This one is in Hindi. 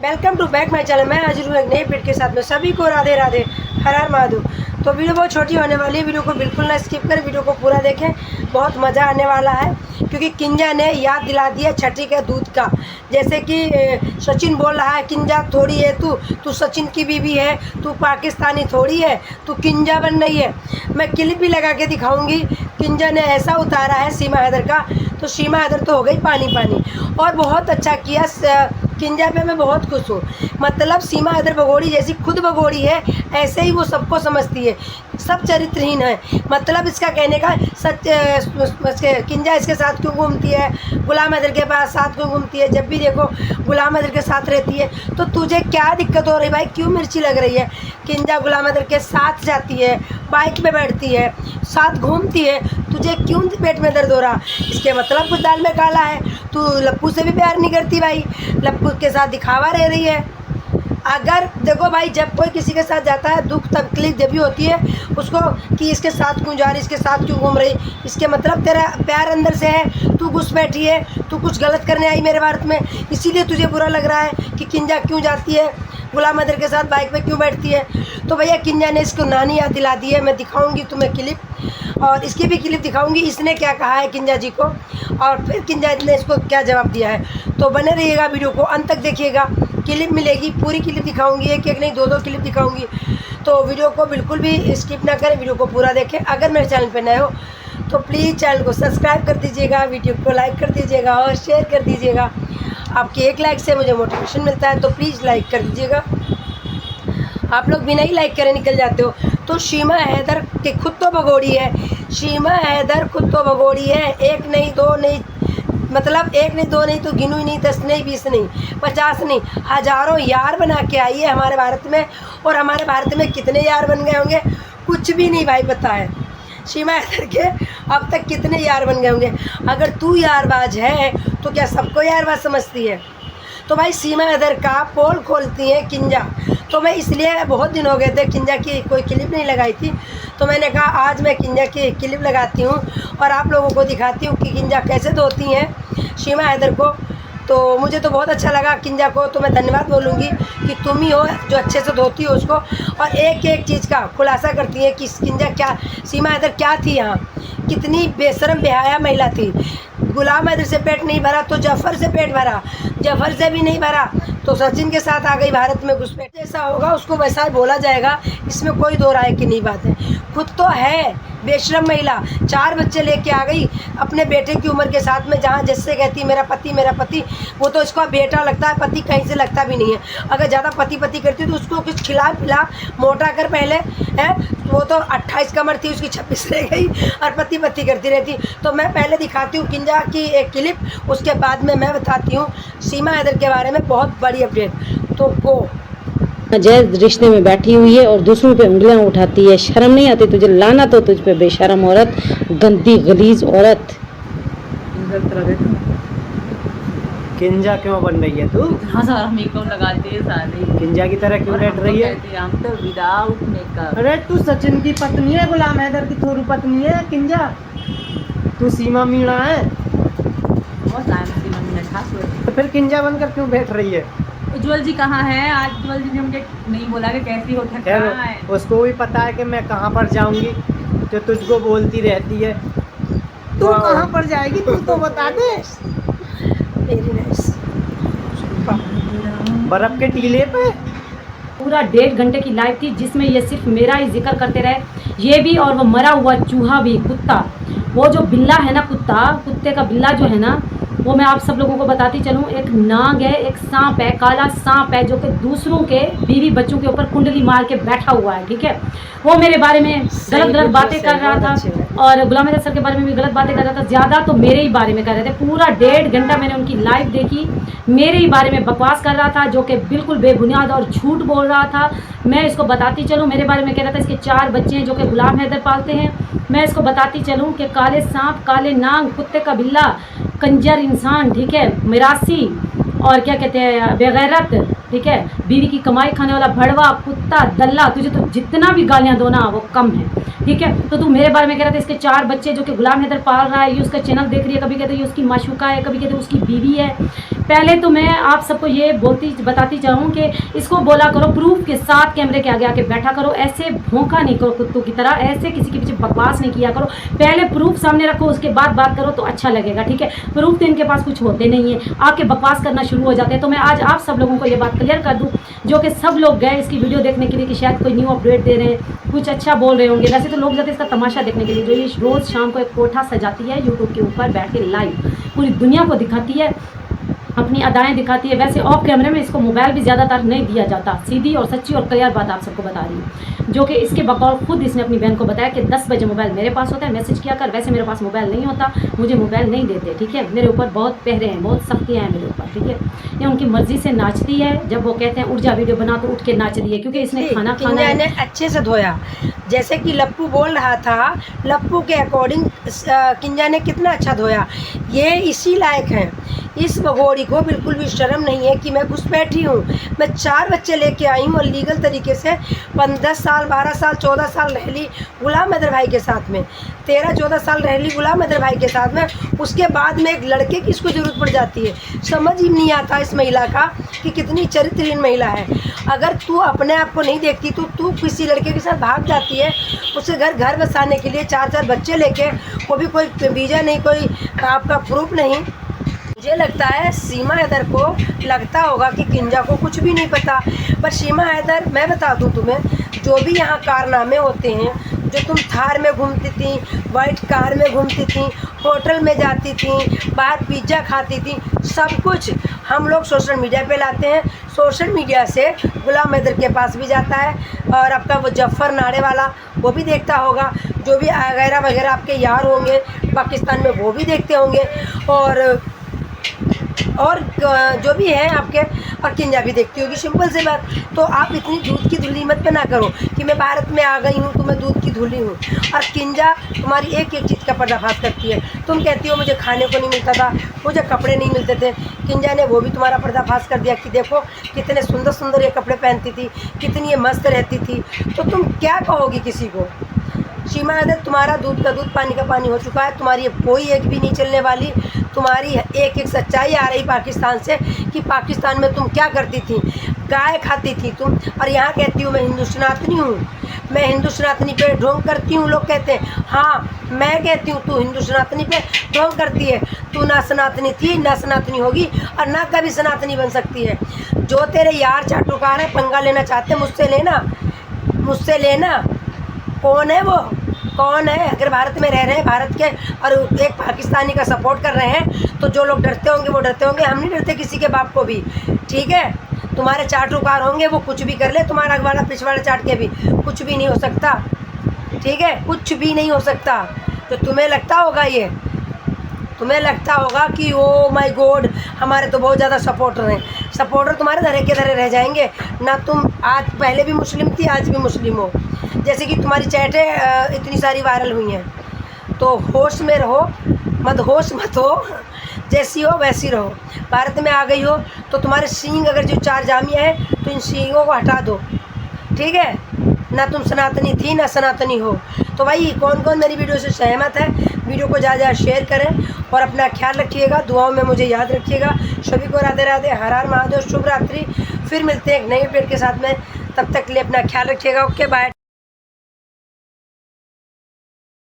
Welcome to back my channel. मैं हाजिर हूँ एक नई वीडियो के साथ में। सभी को राधे राधे, हर हर महादेव। तो वीडियो बहुत छोटी होने वाली है, वीडियो को बिल्कुल ना स्किप करें, वीडियो को पूरा देखें, बहुत मज़ा आने वाला है। क्योंकि किंजा ने याद दिला दिया छठी के दूध का। जैसे कि सचिन बोल रहा है किंजा थोड़ी है तू सचिन की बीवी है, तू पाकिस्तानी थोड़ी है, तू किंजा बन रही है। मैं क्लिप भी लगा के दिखाऊंगी। किंजा ने ऐसा उतारा है सीमा हैदर का, तो सीमा हैदर तो हो गई पानी पानी। और बहुत अच्छा किया किंजा पे मैं बहुत खुश हूँ। मतलब सीमा हैदर भगोड़ी जैसी खुद भगोड़ी है, ऐसे ही वो सबको समझती है, सब चरित्रहीन है। मतलब इसका कहने का सच किंजा इसके साथ क्यों घूमती है, गुलाम हैदर के पास साथ क्यों घूमती है, जब भी देखो गुलाम हैदर के साथ रहती है। तो तुझे क्या दिक्कत हो रही भाई, क्यों मिर्ची लग रही है? किंजा गुलाम हैदर के साथ जाती है, बाइक पे बैठती है, साथ घूमती है, तुझे क्यों पेट में दर्द हो रहा? इसके मतलब कुछ दाल में काला है। तू लप्पू से भी प्यार नहीं करती भाई, लप्पू के साथ दिखावा रह रही है। अगर देखो भाई, जब कोई किसी के साथ जाता है, दुख तकलीफ जब भी होती है उसको कि इसके साथ क्यों जा रही, इसके साथ क्यों घूम रही, इसके मतलब तेरा प्यार अंदर से है, तू घुस बैठी है, तू कुछ गलत करने आई मेरे भारत में, इसीलिए तुझे बुरा लग रहा है कि किंजा क्यों जाती है, गुलाम हैदर के साथ बाइक पे क्यों बैठती है। तो भैया किंजा ने इसको नानी याद दिला दी है। मैं दिखाऊंगी तुम्हें क्लिप, और इसकी भी क्लिप दिखाऊंगी इसने क्या कहा है किंजा जी को, और फिर किंजा ने इसको क्या जवाब दिया है। तो बने रहिएगा, वीडियो को अंत तक देखिएगा, क्लिप मिलेगी, पूरी क्लिप दिखाऊंगी, एक एक नहीं दो क्लिप दिखाऊंगी। तो वीडियो को बिल्कुल भी स्किप ना करें, वीडियो को पूरा देखें। अगर मेरे चैनल पर नए हो तो प्लीज़ चैनल को सब्सक्राइब कर दीजिएगा, वीडियो को लाइक कर दीजिएगा और शेयर कर दीजिएगा। आपके एक लाइक से मुझे मोटिवेशन मिलता है, तो प्लीज़ लाइक कर दीजिएगा। आप लोग बिना ही लाइक करे निकल जाते हो। तो सीमा हैदर के खुद तो भगोड़ी है, सीमा हैदर खुद तो भगोड़ी है। एक नहीं दो नहीं, मतलब एक नहीं दो नहीं तो गिनू ही नहीं, 10 नहीं 20 नहीं 50 नहीं, हज़ारों यार बना के आई है हमारे भारत में। और हमारे भारत में कितने यार बन गए होंगे कुछ भी नहीं भाई पता है। सीमा हैदर के अब तक कितने यार बन गए होंगे। अगर तू यारबाज है तो क्या सबको यारबाज समझती है? तो भाई सीमा हैदर का पोल खोलती है किंजा। तो मैं इसलिए बहुत दिन हो गए थे किंजा की कोई क्लिप नहीं लगाई थी, तो मैंने कहा आज मैं किंजा की क्लिप लगाती हूँ और आप लोगों को दिखाती हूँ कि किंजा कैसे धोती हैं सीमा हैदर को। तो मुझे तो बहुत अच्छा लगा किंजा को, तो मैं धन्यवाद बोलूँगी कि तुम ही हो जो अच्छे से धोती हो उसको, और एक एक चीज़ का खुलासा करती है कि किंजा क्या, सीमा हैदर क्या थी यहाँ, कितनी बेशरम बेहया महिला थी। गुलाम हैदर से पेट नहीं भरा तो जफ़र से पेट भरा, जफ़र से भी नहीं भरा तो सचिन के साथ आ गई भारत में घुसपैठ। जैसा होगा उसको वैसा ही बोला जाएगा, इसमें कोई दो राय की नहीं बात है। खुद तो है बेशरम महिला, 4 बच्चे लेके आ गई अपने बेटे की उम्र के साथ में, जहाँ जिससे कहती मेरा पति, वो तो इसका बेटा लगता है, पति कहीं से लगता भी नहीं है। अगर ज़्यादा पति करती तो उसको कुछ खिला पिला मोटा कर पहले है। वो तो 28 कमर थी उसकी, 26 रह गई और पति करती रहती। तो मैं पहले दिखाती हूँ किंजा की एक क्लिप, उसके बाद में मैं बताती हूँ सीमा हैदर के बारे में बहुत बड़ी अपडेट। तो वो नाजायज रिश्ते में बैठी हुई है और दूसरों पे उंगलियां उठाती है। शर्म नहीं आती तुझे? लाना तो तुझ पे बेशरम औरत, गंदी गलीज औरत। किंजा क्यों बन रही है तू? हाँ सारा मेकअप लगाती है सारी, किंजा की तरह क्यों बैठ रही है? हम तो विदाउट मेकअप। अरे तू सचिन की पत्नी है, गुलाम हैदर की थोड़ी पत्नी है किंजा। तू सीमा मीणा है, बहुत टाइम से मैंने था। तो फिर किंजा बनकर क्यों बैठ रही है? उज्जवल जी कहाँ है? आज उज्जवल जी ने मुझे नहीं बोला कि कैसी हो, कहाँ है? खैर उसको भी पता है कि मैं कहाँ पर जाऊंगी, जो तुझको बोलती रहती है। तू कहाँ पर जाएगी तू तो बता दे। बर्फ के टीले पे पूरा 1.5 घंटे की लाइव थी जिसमें ये सिर्फ मेरा ही जिक्र करते रहे, ये भी और वो मरा हुआ चूहा भी, कुत्ता, वो जो बिल्ला है ना, कुत्ते का बिल्ला जो है ना, वो मैं आप सब लोगों को बताती चलूँ। एक नाग है, एक सांप है, काला सांप है, जो कि दूसरों के बीवी बच्चों के ऊपर कुंडली मार के बैठा हुआ है, ठीक है। वो मेरे बारे में गलत बातें कर रहा था और गुलाम हैदर सर के बारे में भी गलत बातें कर रहा था। ज़्यादा तो मेरे ही बारे में कर रहे थे। पूरा 1.5 घंटा मैंने उनकी लाइव देखी, मेरे ही बारे में बकवास कर रहा था, जो कि बिल्कुल बेबुनियाद और झूठ बोल रहा था। मैं इसको बताती चलूँ, मेरे बारे में कह रहा था इसके 4 बच्चे हैं जो कि गुलाम हैदर पालते हैं। मैं इसको बताती चलूँ कि काले सांप, काले नाग, कुत्ते का बिल्ला, कंजर इंसान, ठीक है, मिरासी, और क्या कहते हैं बेगैरत, ठीक है, बीवी की कमाई खाने वाला भड़वा, कुत्ता, दल्ला, तुझे तो जितना भी गालियाँ दो ना वो कम है, ठीक है। तो तू मेरे बारे में कह रहा था इसके 4 बच्चे जो कि गुलाम हैदर पाल रहा है, ये उसका चैनल देख रही है, कभी कहते ये उसकी माशूका है, कभी कहते उसकी बीवी है। पहले तो मैं आप सबको ये बताती चाहूँ कि इसको बोला करो प्रूफ के साथ कैमरे के आगे आके बैठा करो, ऐसे भौंका नहीं करो कुत्तों की तरह, ऐसे किसी के पीछे बकवास नहीं किया करो, पहले प्रूफ सामने रखो उसके बाद बात करो तो अच्छा लगेगा, ठीक है। प्रूफ तो इनके पास कुछ होते नहीं है, आके बकवास करना शुरू हो जाते हैं। तो मैं आज आप सब लोगों को ये बात क्लियर कर दूं, जो कि सब लोग गए इसकी वीडियो देखने के लिए कि शायद कोई न्यू अपडेट दे रहे हैं, कुछ अच्छा बोल रहे होंगे, वैसे तो लोग जाते इसका तमाशा देखने के लिए, जो ये रोज़ शाम को एक कोठा सजाती है यूट्यूब के ऊपर बैठ के लाइव पूरी दुनिया को दिखाती है, अपनी अदाएं दिखाती है। वैसे ऑफ कैमरे में इसको मोबाइल भी ज़्यादातर नहीं दिया जाता, सीधी और सच्ची और क्लियर बात आप सबको बता रही हूँ, जो कि इसके बकौल खुद इसने अपनी बहन को बताया कि 10 बजे मोबाइल मेरे पास होता है, मैसेज किया कर। वैसे मेरे पास मोबाइल नहीं होता, मुझे मोबाइल नहीं देते, ठीक है। मेरे ऊपर बहुत पहरे हैं, बहुत सख्तियाँ हैं मेरे ऊपर, ठीक है। ये उनकी मर्जी से नाचती है, जब वो कहते हैं उठ जा वीडियो बना तो उठ के नाच रही है, क्योंकि इसने खाना खाना है। ने अच्छे से धोया, जैसे कि लप्पू बोल रहा था, लप्पू के अकॉर्डिंग किंजा ने कितना अच्छा धोया। ये इसी लायक है, इस भगोड़ी को बिल्कुल भी शर्म नहीं है कि मैं घुसपैठी हूँ। मैं 4 बच्चे लेके आई हूँ और लीगल तरीके से 10 साल 12 साल 14 साल रह ली गुलाम हैदर भाई के साथ में, 13-14 साल रह ली गुलाम हैदर भाई के साथ में। उसके बाद में एक लड़के की इसको ज़रूरत पड़ जाती है। समझ ही नहीं आता इस महिला का कि कितनी चरित्रहीन महिला है। अगर तू अपने आप को नहीं देखती तो तू किसी लड़के के साथ भाग जाती है, उसे घर बसाने के लिए 4-4 बच्चे लेके, वो भी कोई वीज़ा नहीं, कोई आपका प्रूफ नहीं। मुझे लगता है सीमा हैदर को लगता होगा कि किंजा को कुछ भी नहीं पता, पर सीमा हैदर, मैं बता दूं तुम्हें, जो भी यहाँ कारनामे होते हैं, जो तुम थार में घूमती थी, वाइट कार में घूमती थी, होटल में जाती थी, बाहर पिज्ज़ा खाती थी, सब कुछ हम लोग सोशल मीडिया पे लाते हैं। सोशल मीडिया से गुलाम हैदर के पास भी जाता है, और आपका वो जफ़र नाड़े वाला वो भी देखता होगा, जो भी वगैरह वगैरह आपके यार होंगे पाकिस्तान में वो भी देखते होंगे, और जो भी है आपके, और किंजा भी देखती होगी। सिंपल से बात। तो आप इतनी दूध की धुली मत पे ना करो कि मैं भारत में आ गई हूँ तो मैं दूध की धुली हूँ। और किंजा तुम्हारी एक एक चीज़ का पर्दाफाश करती है। तुम कहती हो मुझे खाने को नहीं मिलता था, मुझे कपड़े नहीं मिलते थे, किंजा ने वो भी तुम्हारा पर्दाफाश कर दिया कि देखो कितने सुंदर सुंदर ये कपड़े पहनती थी, कितनी ये मस्त रहती थी। तो तुम क्या कहोगी किसी को? सीमा हैदर, तुम्हारा दूध का दूध पानी का पानी हो चुका है, तुम्हारी अब कोई एक भी नहीं चलने वाली। तुम्हारी एक एक सच्चाई आ रही पाकिस्तान से कि पाकिस्तान में तुम क्या करती थी, गाय खाती थी तुम, और यहाँ कहती हूँ मैं हिंदू सनातनी हूँ, मैं हिंदू सनातनी पे ढोंग करती हूँ। लोग कहते हैं हाँ, मैं कहती हूँ तू हिंदू सनातनी पे ढोंग करती है। तू ना सनातनी थी, ना सनातनी होगी, और ना कभी सनातनी बन सकती है। जो तेरे यार चाटुकार है, पंगा लेना चाहते मुझसे लेना, मुझसे लेना। कौन है वो, कौन है? अगर भारत में रह रहे हैं, भारत के, और एक पाकिस्तानी का सपोर्ट कर रहे हैं, तो जो लोग डरते होंगे वो डरते होंगे। हम नहीं डरते किसी के बाप को भी, ठीक है। तुम्हारे चाटुकार होंगे, वो कुछ भी कर ले, तुम्हारा अगवाड़ा पिछवाड़ा चाट के भी कुछ भी नहीं हो सकता, ठीक है, कुछ भी नहीं हो सकता। तो तुम्हें लगता होगा, ये तुम्हें लगता होगा कि ओ माय गॉड हमारे तो बहुत ज़्यादा सपोर्टर हैं। सपोर्टर तुम्हारे धरे के धरे रह जाएंगे ना। तुम आज पहले भी मुस्लिम थी, आज भी मुस्लिम हो। जैसे कि तुम्हारी चैटें इतनी सारी वायरल हुई हैं, तो होश में रहो, मत होश मत हो, जैसी हो वैसी रहो। भारत में आ गई हो तो तुम्हारे सींग अगर जो 4 जामिया है तो इन सींगों को हटा दो, ठीक है। ना तुम सनातनी थी ना सनातनी हो। तो भाई कौन कौन मेरी वीडियो से सहमत है, वीडियो को ज़्यादा शेयर करें और अपना ख्याल रखिएगा, दुआओं में मुझे याद रखिएगा। सभी को राधे राधे, हर हर महादेव, शुभ रात्रि। फिर मिलते हैं एक नए अपडेट के साथ में, तब तक के लिए अपना ख्याल रखिएगा। Okay bye.